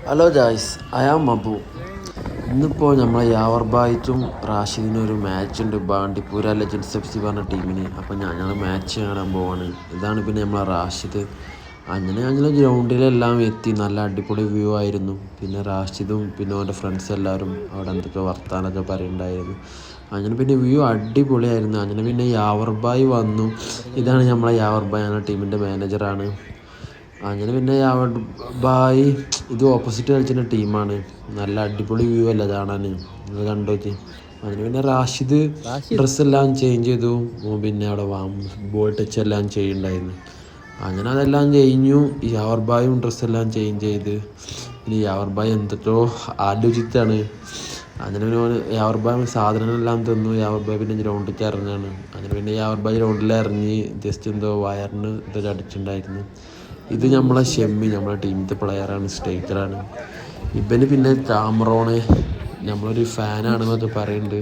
Hello guys, I am Abu. ഇന്നിപ്പോൾ നമ്മളെ യാവർ ബായിറ്റും റാഷിദിനും ഒരു മാച്ച് ഉണ്ട്, ബാണ്ടിപ്പൂര ലെജൻഡ്സ് FC പറഞ്ഞ ടീമിന്. അപ്പോൾ ഞങ്ങൾ മാച്ച് കാണാൻ പോവാണ്. ഇതാണ് പിന്നെ നമ്മളെ റാഷിദ്. അങ്ങനെ ഞങ്ങൾ ഗ്രൗണ്ടിലെല്ലാം എത്തി. നല്ല അടിപൊളി വ്യൂ ആയിരുന്നു. പിന്നെ റാഷിദും പിന്നെ അവൻ്റെ ഫ്രണ്ട്സ് എല്ലാവരും അവിടെ എന്തൊക്കെ വർത്താനമൊക്കെ പറയുന്നുണ്ടായിരുന്നു. അങ്ങനെ പിന്നെ വ്യൂ അടിപൊളിയായിരുന്നു. അങ്ങനെ പിന്നെ യാവർ ബായ് വന്നു. ഇതാണ് നമ്മളെ യാവർ ബായ്, ഞങ്ങളുടെ ടീമിൻ്റെ മാനേജറാണ്. അങ്ങനെ പിന്നെ യാവർ ബായ് ഇത് ഓപ്പോസിറ്റ് കളിച്ചിട്ട് ടീമാണ്. നല്ല അടിപൊളി വ്യൂ അല്ല കാണാൻ, നിങ്ങൾ കണ്ടു നോക്കി. അങ്ങനെ പിന്നെ റാഷിദ് ഡ്രസ്സെല്ലാം ചേഞ്ച് ചെയ്തു. പിന്നെ അവിടെ ബോൾ ടച്ച് എല്ലാം ചെയ്യുന്നുണ്ടായിരുന്നു. അങ്ങനെ അതെല്ലാം കഴിഞ്ഞു. യാവർ ബായും ഡ്രസ്സെല്ലാം ചേഞ്ച് ചെയ്ത്. പിന്നെ യാവർ ബായ് എന്തൊക്കെയോ ആലോചിച്ചാണ്. അങ്ങനെ പിന്നെ യാവർ ബായ് സാധനങ്ങളെല്ലാം തന്നു. യാവർ ബായ് പിന്നെ ഗ്രൗണ്ടിലേക്ക് ഇറങ്ങാണ്. അങ്ങനെ പിന്നെ യാവർ ബായ് ഗ്രൗണ്ടിൽ ഇറങ്ങി ജസ്റ്റ് എന്തോ വയറിന് ഇതൊക്കെ അടിച്ചിട്ടുണ്ടായിരുന്നു. ഇത് നമ്മളെ ഷെമ്മി, നമ്മളെ ടീമിലത്തെ പ്ലെയറാണ്, സ്ട്രൈക്കറാണ്. ഇവന് പിന്നെ കാമറോണ് നമ്മളൊരു ഫാനാണെന്നൊക്കെ പറയുന്നുണ്ട്.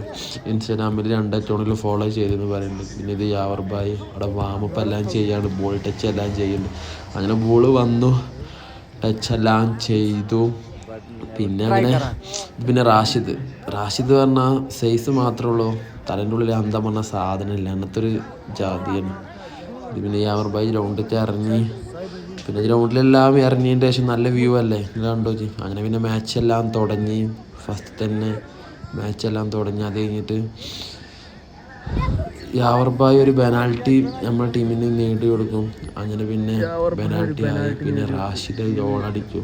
ഇൻസ്റ്റാഗ്രാമിൽ 2 അക്കൗണ്ടിൽ ഫോളോ ചെയ്തെന്ന് പറയുന്നുണ്ട്. പിന്നെ ഇത് യാവർ ബായ് അവിടെ വാമപ്പ് എല്ലാം ചെയ്യാണ്, ബോൾ ടച്ച് എല്ലാം ചെയ്യുന്നുണ്ട്. അങ്ങനെ ബോൾ വന്നു, ടച്ച് എല്ലാം ചെയ്തു. പിന്നെ റാഷിദ് പറഞ്ഞാൽ സൈസ് മാത്രമേ ഉള്ളൂ, തലേൻ്റെ ഉള്ളിൽ അന്തം പറഞ്ഞ സാധനമില്ല, അങ്ങനത്തെ ഒരു ജാതിയാണ് ഇത്. പിന്നെ യാവർ ബായ് ഗ്രൗണ്ടിലേക്ക് ഇറങ്ങി. പിന്നെ ഗ്രൗണ്ടിലെല്ലാം ഇറങ്ങിയതിൻ്റെ ശേഷം നല്ല വ്യൂ അല്ലേ, കണ്ടോ ജി. അങ്ങനെ പിന്നെ മാച്ചെല്ലാം തുടങ്ങി. ഫസ്റ്റ് തന്നെ മാച്ചെല്ലാം തുടങ്ങി. അത് കഴിഞ്ഞിട്ട് യാവർ ബായ് ഒരു പെനാൽറ്റി നമ്മുടെ ടീമിന് നേടി കൊടുക്കും. അങ്ങനെ പിന്നെ പെനാൽറ്റി ആയി. പിന്നെ റാഷിദ് ഗോളടിച്ചു.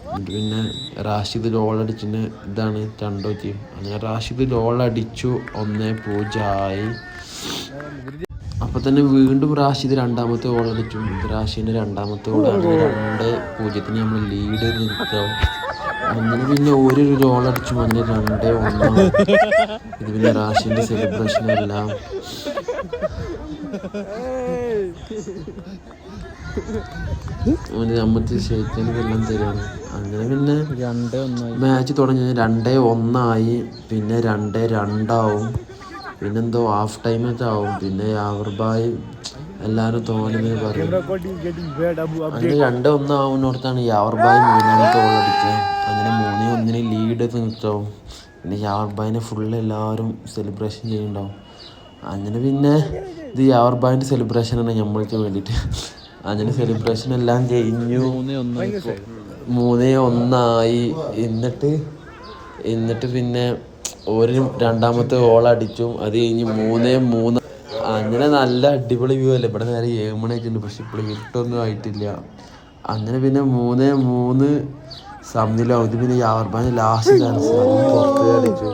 എന്നിട്ട് പിന്നെ റാഷിദ് ഗോളടിച്ചിന് ഇതാണ് കണ്ടോ ജി. അങ്ങനെ റാഷിദ് ഗോളടിച്ചു, 1-0 ആയി. അപ്പോൾ തന്നെ വീണ്ടും റാഷിദ് രണ്ടാമത്തെ ഗോൾ അടിച്ചു. ഇത് റാഷിദിൻ്റെ രണ്ടാമത്തെ ഗോളാണ്. 2-0 നമ്മൾ ലീഡ് നിൽക്കുക. അങ്ങനെ പിന്നെ ഒരു ഗോൾ അടിച്ചു, അങ്ങനെ 2-1. ഇത് പിന്നെ റാഷിദിൻ്റെ സെലിബ്രേഷനെല്ലാം നമ്മക്ക് ഷെയ്ക്കാനെല്ലാം തരുകയാണ്. അങ്ങനെ പിന്നെ മാച്ച് തുടങ്ങി 2-1 ആയി. പിന്നെ 2-2 ആവും. പിന്നെന്തോ ഹാഫ് ടൈമൊക്കെ ആവും. പിന്നെ യാവർ ബായ് എല്ലാവരും തോന്നുന്നത് പറയും. അങ്ങനെ 2-1 ആവുന്നിടത്താണ് യാവർ ബായ് മൂന്നാമത്തെ ഗോൾ അടിച്ചത്. അങ്ങനെ 3-1 ലീഡ് നിൽക്കാവും. പിന്നെ യാവർ ബായിനെ ഫുള്ള് എല്ലാവരും സെലിബ്രേഷൻ ചെയ്യുന്നുണ്ടാവും. അങ്ങനെ പിന്നെ ഇത് യാവർ ബായിൻ്റെ സെലിബ്രേഷനാണ് നമ്മൾക്ക് വേണ്ടിയിട്ട്. അങ്ങനെ സെലിബ്രേഷൻ എല്ലാം കഴിഞ്ഞു. 3-1 ആയി. എന്നിട്ട് പിന്നെ ഒരു രണ്ടാമത്തെ ഗോൾ അടിച്ചു. അത് കഴിഞ്ഞ് 3-3. അങ്ങനെ നല്ല അടിപൊളി വ്യൂ അല്ലേ. ഇവിടെ നേരെ 7 മണിയൊക്കെയുണ്ട്, പക്ഷെ ഇപ്പോൾ ഇരുട്ടൊന്നും ആയിട്ടില്ല. അങ്ങനെ പിന്നെ 3-3 സമനിലാവും. ഇത് പിന്നെ യാവർ ബായ് ലാസ്റ്റ് ചാൻസ് പുറത്ത് അടിച്ചു.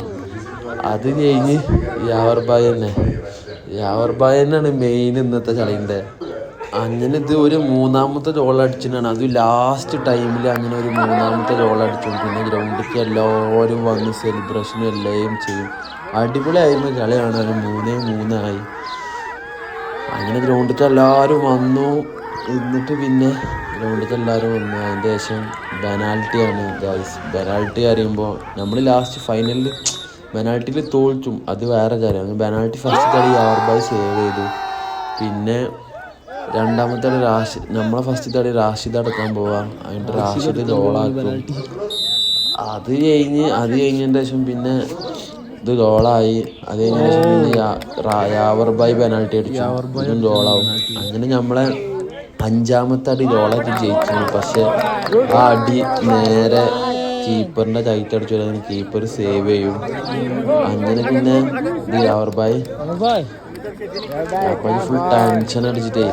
അത് കഴിഞ്ഞ് യാവർ ബായ് തന്നെയാണ് മെയിൻ ഇന്നത്തെ കളിൻ്റെ. അങ്ങനെ ഇത് ഒരു മൂന്നാമത്തെ ഗോൾ അടിച്ചിട്ടാണ്, അത് ലാസ്റ്റ് ടൈമിൽ അങ്ങനെ ഒരു മൂന്നാമത്തെ ഗോൾ അടിച്ചു. പിന്നെ ഗ്രൗണ്ടിലേക്ക് എല്ലാവരും വന്ന് സെലിബ്രേഷനും എല്ലാം ചെയ്യും. അടിപൊളിയായിരുന്നു കളി കാണാൻ. 3-3 ആയി. അങ്ങനെ ഗ്രൗണ്ടിലേക്ക് എല്ലാവരും വന്നു. എന്നിട്ട് പിന്നെ ഗ്രൗണ്ടിലേക്ക് എല്ലാവരും വന്നു. അതിൻ്റെ ശേഷം പെനാൽറ്റിയാണ് ഗൈസ്. പെനാൽറ്റി അറിയുമ്പോൾ നമ്മൾ ലാസ്റ്റ് ഫൈനലിൽ പെനാൽറ്റിയിൽ തോൽച്ചും, അത് വേറെ കാര്യമാണ്. പെനാൽറ്റി ഫസ്റ്റ് കളി യാവർ ബായ് സേവ് ചെയ്തു. പിന്നെ രണ്ടാമത്തെ കളി നമ്മളെ ഫസ്റ്റ് കളി റാഷിദ് അടക്കാൻ പോവാം. അതിൻ്റെ റാഷിദ് ഗോളാക്കും. അത് കഴിഞ്ഞതിൻ്റെ ശേഷം പിന്നെ ഇത് ഗോളായി. അത് കഴിഞ്ഞതിന് ശേഷം പിന്നെ യാവർ ബായ് പെനാൽറ്റി അടിച്ചു, ഇതും ഗോളാവും. അങ്ങനെ നമ്മളെ 5ാമത്തെ അടി ഗോളാക്കി ജയിച്ചു. പക്ഷെ ആ അടി നേരെ കീപ്പറിൻ്റെ കൈക്കടിച്ചു. അങ്ങനെ കീപ്പർ സേവ് ചെയ്യും. അങ്ങനെ പിന്നെ ഇത് യാവർ ബായ് ഫുൾ ടെൻഷൻ അടിച്ചിട്ടേ.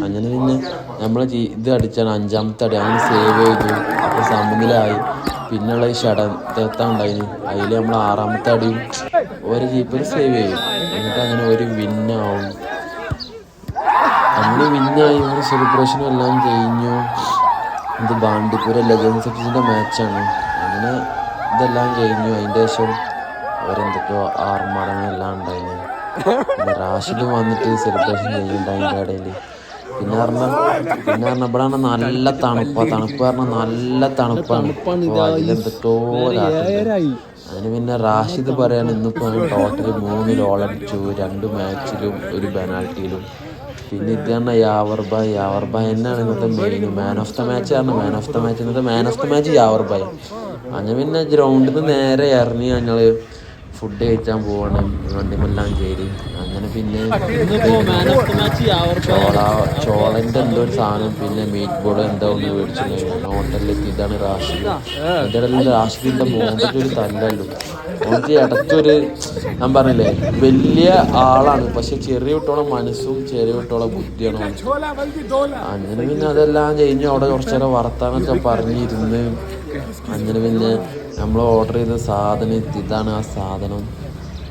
അങ്ങനെ പിന്നെ നമ്മൾ ഇത് അടിച്ചാണ് 5ാമത്തെ അടി. അങ്ങനെ സേവ് ചെയ്തു. അപ്പോൾ സമനിലായി. പിന്നെയുള്ള ഈ ഷടത്താണ്ടായിന്, അതിൽ നമ്മൾ 6ാമത്തെ അടിയും ഒരു കീപ്പർ സേവ് ചെയ്യും. എന്നിട്ട് അങ്ങനെ ഒരു വിന്നാവും. അങ്ങനെ വിന്നായി. ഒരു സെലിബ്രേഷനും എല്ലാം കഴിഞ്ഞു. ഇത് ബാണ്ടിപ്പൂര ലെജൻഡ്സ് FCൻ്റെ മാച്ചാണ്. അങ്ങനെ ഇതെല്ലാം കഴിഞ്ഞു. അതിൻ്റെ ശേഷം അവരെന്തൊക്കെയോ ആർമാടങ്ങളെല്ലാം ഉണ്ടായിരുന്നു. പിന്നെ റാഷിദ് വന്നിട്ട് സെലിബ്രേഷൻ ചെയ്യുന്നുണ്ട് അതിൻ്റെ ഇടയിൽ. പിന്നെ പറഞ്ഞാൽ ഇവിടെ നല്ല തണുപ്പ് പറഞ്ഞാൽ നല്ല തണുപ്പാണ്. അപ്പോൾ അതിലെന്തൊക്കെയോ അതിന് പിന്നെ റാഷിദ് പറയാൻ ഇന്നിപ്പോൾ ടോട്ടൽ 3 ഗോൾ അടിച്ചു, 2 മാച്ചിലും 1 പെനാൽറ്റിയിലും. പിന്നെ ഇത് പറഞ്ഞാൽ യാവർ ബായ് തന്നെയാണ് ഇന്നത്തെ main man of the match ഇന്നത്തെ man of the match Yawar ബായ്. അങ്ങനെ പിന്നെ ഗ്രൗണ്ടിൽ നിന്ന് നേരെ ഇറങ്ങി ഞങ്ങൾ ഫുഡ് കഴിക്കാൻ പോവാണ് വണ്ടിമെല്ലാം കയറി. അങ്ങനെ പിന്നെ ചോളൻ്റെ എന്തോ ഒരു സാധനം പിന്നെ മീറ്റ് ബോൾ എന്തോ ഒന്ന് മേടിച്ചിട്ടുണ്ടായിരുന്നു ഹോട്ടലിലെത്തി. ഇതാണ് റാഷിദ്. എൻ്റെ ഇടയിൽ റാഷിദിൻ്റെ മോന്തൊക്കെ ഒരു തല്ലല്ലോ. ഓർക്ക് ഇടയ്ക്കൊരു ഞാൻ പറഞ്ഞില്ലേ വലിയ ആളാണ്, പക്ഷെ ചെറിയ കുട്ടിയോളം മനസ്സും ചെറിയ കുട്ടിയോളം ബുദ്ധിയാണ്. അങ്ങനെ പിന്നെ അതെല്ലാം കഴിഞ്ഞ് അവിടെ കുറച്ച് നേരം വർത്താനൊക്കെ പറഞ്ഞിരുന്ന് അങ്ങനെ പിന്നെ നമ്മൾ ഓർഡർ ചെയ്ത സാധനം ഇതാണ്. ആ സാധനം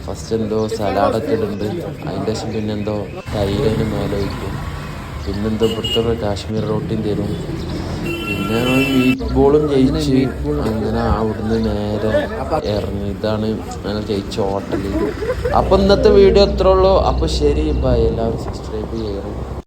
ഫസ്റ്റ് എന്തോ സലാഡൊക്കെ ഇടുന്നുണ്ട്, അതിൻ്റെ ശേഷം പിന്നെ എന്തോ തൈരന് മേലെ വയ്ക്കും, പിന്നെന്തോ ഇവിടുത്തെ കാശ്മീർ റൊട്ടിയും തരും, പിന്നെ മീറ്റ് ബോളും കഴിച്ച് അങ്ങനെ അവിടുന്ന് നേരെ ഇറങ്ങി. ഇതാണ് ഞങ്ങൾ കഴിച്ച ഹോട്ടൽ. അപ്പോൾ ഇന്നത്തെ വീഡിയോ എത്ര ഉള്ളൂ. അപ്പോൾ ശരി ബൈ. എല്ലാവരും സബ്സ്ക്രൈബ് ചെയ്യണം.